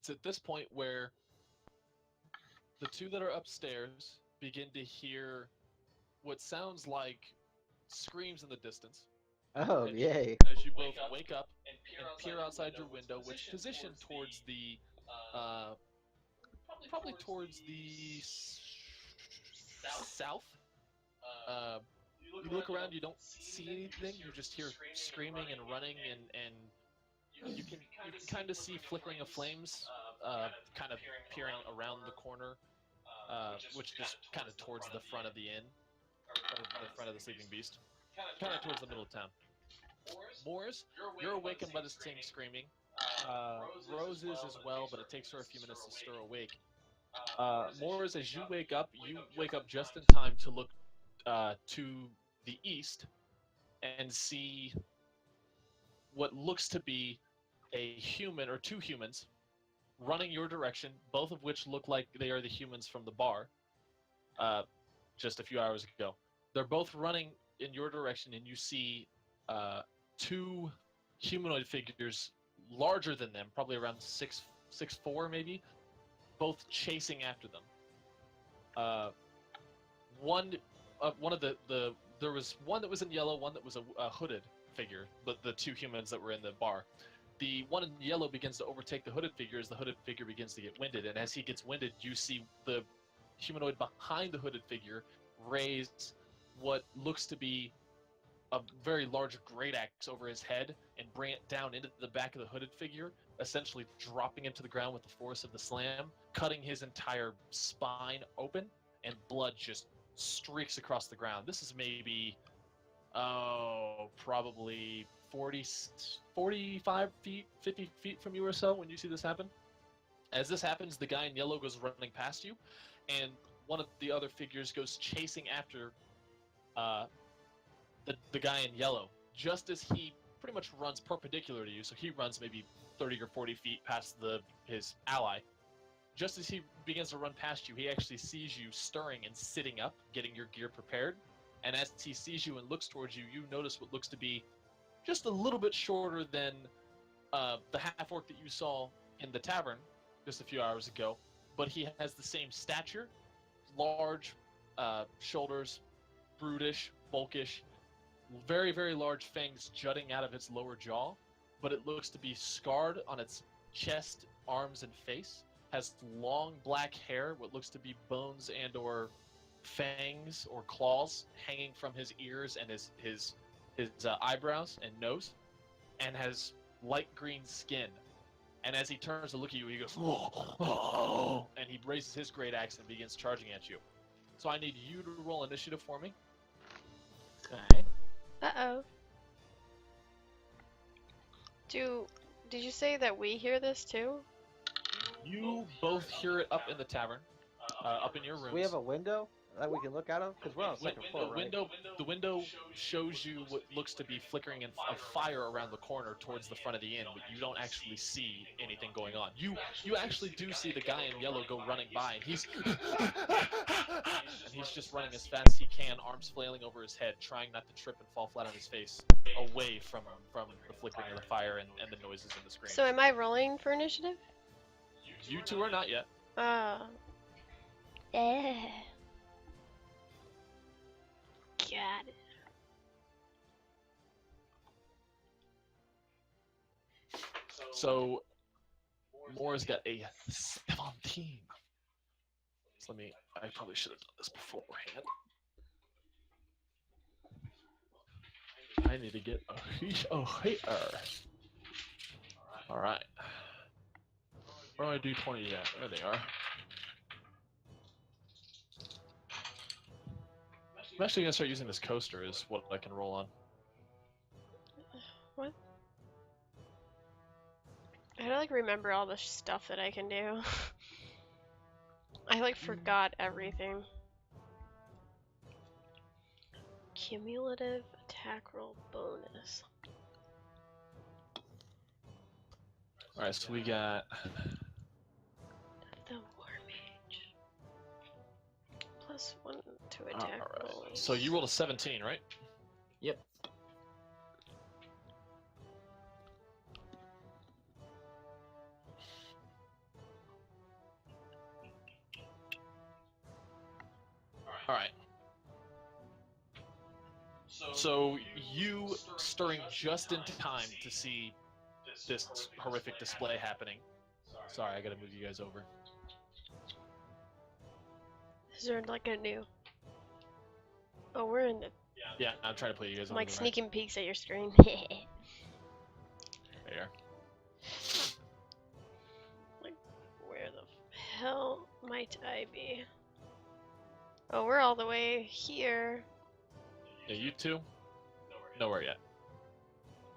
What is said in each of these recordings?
It's at this point where the two that are upstairs begin to hear what sounds like screams in the distance Oh, as you yay. as you both wake up and peer outside your window, which positioned towards the uh, probably towards the south. Uh, you look around, you don't see anything. You just hear screaming and running, and you can kind of see flickering of flames, kind of peering around the corner, which is kind of towards the front of the inn, or the front of the Sleeping Beast, kind of towards the middle of town. Moors, you're awakened by the same screaming. Rose is as well, but it takes her a few minutes to stir awake. Moors, as you wake up just in time to look to the east and see what looks to be a human or two humans running your direction, both of which look like they are the humans from the bar uh, just a few hours ago. They're both running in your direction, and you see two humanoid figures larger than them, probably around 6'4", maybe, both chasing after them. Uh, one of the there was one that was in yellow, one that was a hooded figure, but the two humans that were in the bar. The one in yellow begins to overtake the hooded figure as the hooded figure begins to get winded, and as he gets winded, you see the humanoid behind the hooded figure raise what looks to be a very large great axe over his head and bring it down into the back of the hooded figure, essentially dropping him to the ground with the force of the slam, cutting his entire spine open, and blood just streaks across the ground. This is maybe, probably 40, 45 feet, 50 feet from you or so when you see this happen. As this happens, the guy in yellow goes running past you, and one of the other figures goes chasing after uh, the guy in yellow, just as he pretty much runs perpendicular to you. So he runs maybe 30 or 40 feet past his ally. Just as he begins to run past you, he actually sees you stirring and sitting up, getting your gear prepared. And as he sees you and looks towards you, you notice what looks to be just a little bit shorter than the half-orc that you saw in the tavern just a few hours ago. But he has the same stature, large shoulders, brutish, bulkish, very, very large fangs jutting out of its lower jaw, but it looks to be scarred on its chest, arms, and face. Has long black hair, what looks to be bones and or fangs or claws hanging from his ears and his eyebrows and nose, and has light green skin. And as he turns to look at you, he goes, oh, and he raises his great axe and begins charging at you. So I need you to roll initiative for me. Okay. Uh-oh. Did you say that we hear this too? You both hear it up in the tavern, up in your rooms. We have a window that we can look out of? Because we're on the second floor, right? The window shows you what looks to be flickering of fire around the corner towards the front of the inn, but you don't actually see anything going on. You actually do see the guy in yellow go running by, and he's just running as fast as he can, arms flailing over his head, trying not to trip and fall flat on his face, away from the flickering of the fire and the noises and the screams. So am I rolling for initiative? You two are not yet. Eh. Got it. So, Moore's got a 17. So I probably should have done this beforehand. I need to get a hater. Alright. Where do I do 20 at? There they are. I'm actually going to start using this coaster is what I can roll on. What? I don't remember all the stuff that I can do. I forgot everything. Cumulative attack roll bonus. Alright, so we got... The War Mage. +1 to attack rolls. So you rolled a 17, right? Yep. So you stirring just in time to see this horrific display happening. Sorry, I gotta move you guys over. Is there like a new? Oh, we're in the. Yeah, I'm trying to put you guys I'm over like the right. sneaking peeks at your screen. There. Like, where the hell might I be? Oh, we're all the way here. Yeah, you two? Nowhere yet.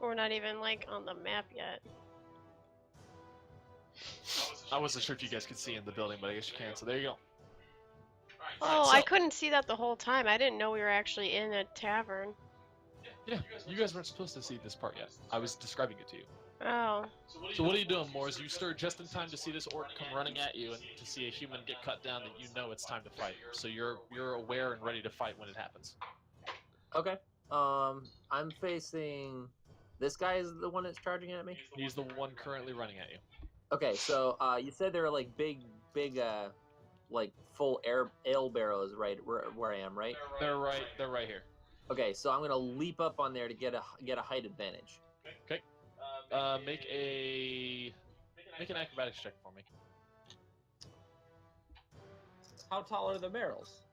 We're not even like on the map yet. I wasn't sure if you guys could see in the building, but I guess you can, so there you go. Oh, so- I couldn't see that the whole time. I didn't know we were actually in a tavern. Yeah, you guys weren't supposed to see this part yet. I was describing it to you. Oh. So what are you doing, Moors? You stir just in time to see this orc come running at you and to see a human get cut down that you know it's time to fight. So you're aware and ready to fight when it happens. Okay. I'm facing. This guy is the one that's charging at me. He's the one currently running at you. Okay, so you said there are like big, like full ale barrels right where I am, right? They're right here. Okay, so I'm gonna leap up on there to get a height advantage. Okay. Make an acrobatics check for me. How tall are the barrels?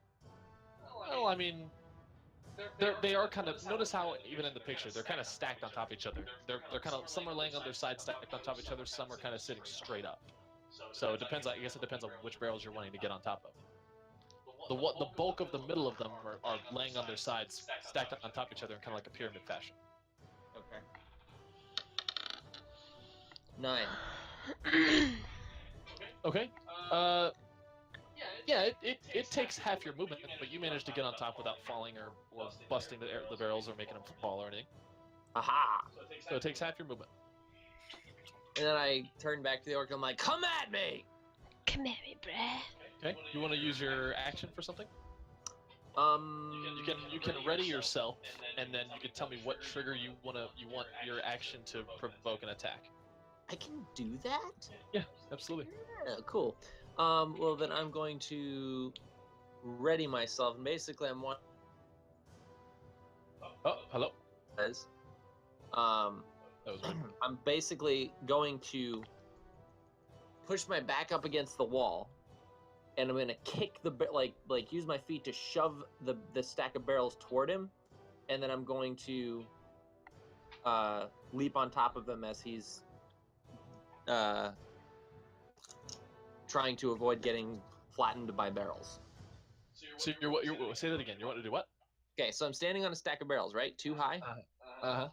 Well, I mean, they are kind of. Notice how even in the picture they're kind of stacked on top of each other. They're kind of, some are laying on their side stacked on top of each other. Some are kind of sitting straight up. So it depends. I guess it depends on which barrels you're wanting to get on top of. The bulk of the middle of them are laying on their sides, stacked on top of each other in kind of like a pyramid fashion. Okay. 9. Okay. Yeah, it takes half your movement, but you managed to get on top without falling or busting the barrels or making them fall or anything. Aha! So it takes half your movement. And then I turn back to the orc and I'm like, "Come at me!" Come at me, bruh. Okay. You want to use your action for something? You can ready yourself, and then you can tell me what trigger you want your action to provoke an attack. I can do that? Yeah, absolutely. Yeah, cool. Well then I'm going to ready myself, and basically I'm one. Oh, hello. That was weird. I'm basically going to push my back up against the wall, and I'm gonna kick like use my feet to shove the stack of barrels toward him, and then I'm going to leap on top of him as he's trying to avoid getting flattened by barrels. So you're say that again. You want to do what? Okay, so I'm standing on a stack of barrels, right? Too high. Uh-huh.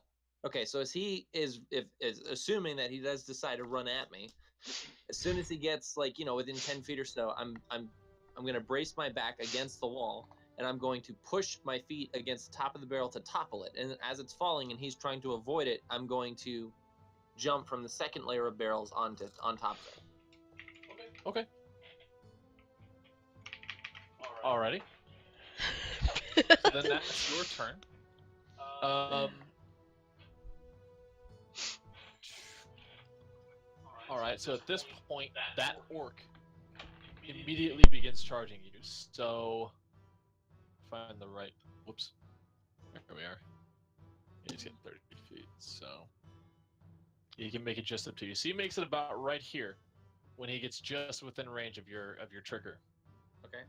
Okay, so as he is assuming that he does decide to run at me, as soon as he gets within 10 feet or so, I'm gonna brace my back against the wall, and I'm going to push my feet against the top of the barrel to topple it. And as it's falling and he's trying to avoid it, I'm going to jump from the second layer of barrels on top of it. Okay. Alrighty. So then that's your turn. Alright, so at this point, that orc immediately begins charging you. So, find the right. Whoops. There we are. Yeah, he's getting 30 feet, so. You can make it just up to you. So he makes it about right here when he gets just within range of your trigger. Okay.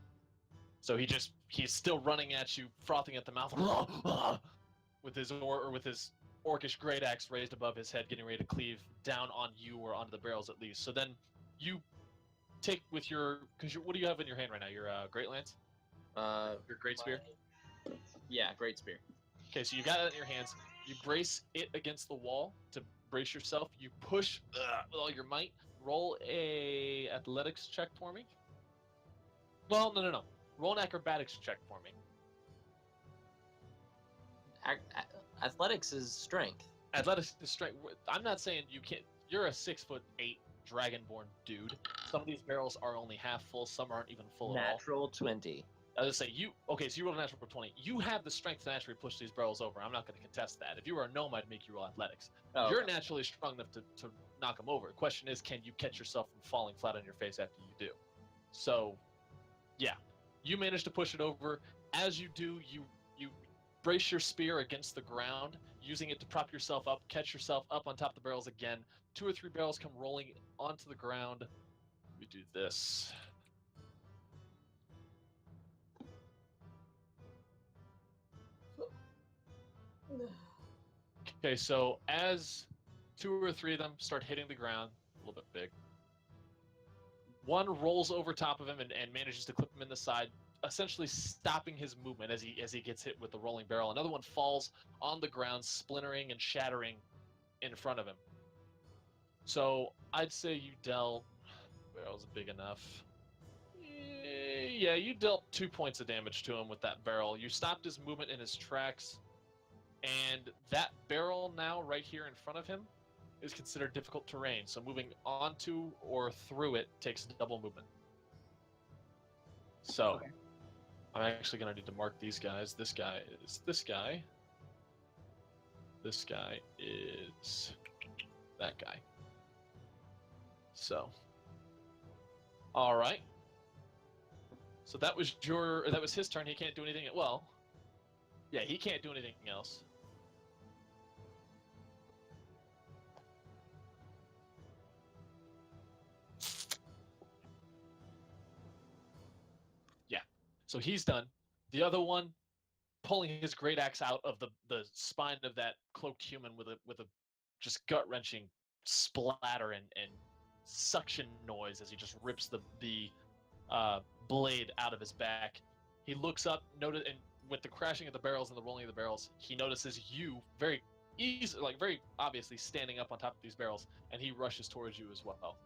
So he's still running at you, frothing at the mouth, with his orcish great axe raised above his head, getting ready to cleave down on you or onto the barrels at least. So then you take with your, what do you have in your hand right now? Your great lance? Your great spear? Yeah, great spear. Okay, so you got it in your hands. You brace it against the wall to brace yourself. You push with all your might. Roll a athletics check for me. Well, no. Roll an acrobatics check for me. Athletics is strength. Athletics is strength. I'm not saying you can't. You're a 6'8" dragonborn dude. Some of these barrels are only half full. Some aren't even full at all. Natural 20. I was gonna say so you rolled a natural for 20. You have the strength to naturally push these barrels over. I'm not going to contest that. If you were a gnome, I'd make you roll athletics. Oh, You're okay. naturally strong enough to knock them over. The question is, can you catch yourself from falling flat on your face after you do? So, yeah, you manage to push it over. As you do, you brace your spear against the ground, using it to prop yourself up, catch yourself up on top of the barrels again. 2 or 3 barrels come rolling onto the ground. We do this. Okay, so as 2 or 3 of them start hitting the ground, a little bit big, one rolls over top of him and manages to clip him in the side, essentially stopping his movement as he gets hit with the rolling barrel. Another one falls on the ground, splintering and shattering in front of him. So I'd say you dealt... Barrel's big enough. Yeah, you dealt 2 points of damage to him with that barrel. You stopped his movement in his tracks, and that barrel now right here in front of him is considered difficult terrain. So moving onto or through it takes double movement. So Okay. I'm actually going to need to mark these guys. This guy is this guy. This guy is that guy. So, all right. So that was his turn. He can't do anything. Well, yeah, he can't do anything else. Yeah. So he's done. The other one, pulling his great axe out of the spine of that cloaked human with a just gut-wrenching splatter and suction noise as he just rips the blade out of his back. He looks up, and with the crashing of the barrels and the rolling of the barrels, he notices you very obviously standing up on top of these barrels, and he rushes towards you as well.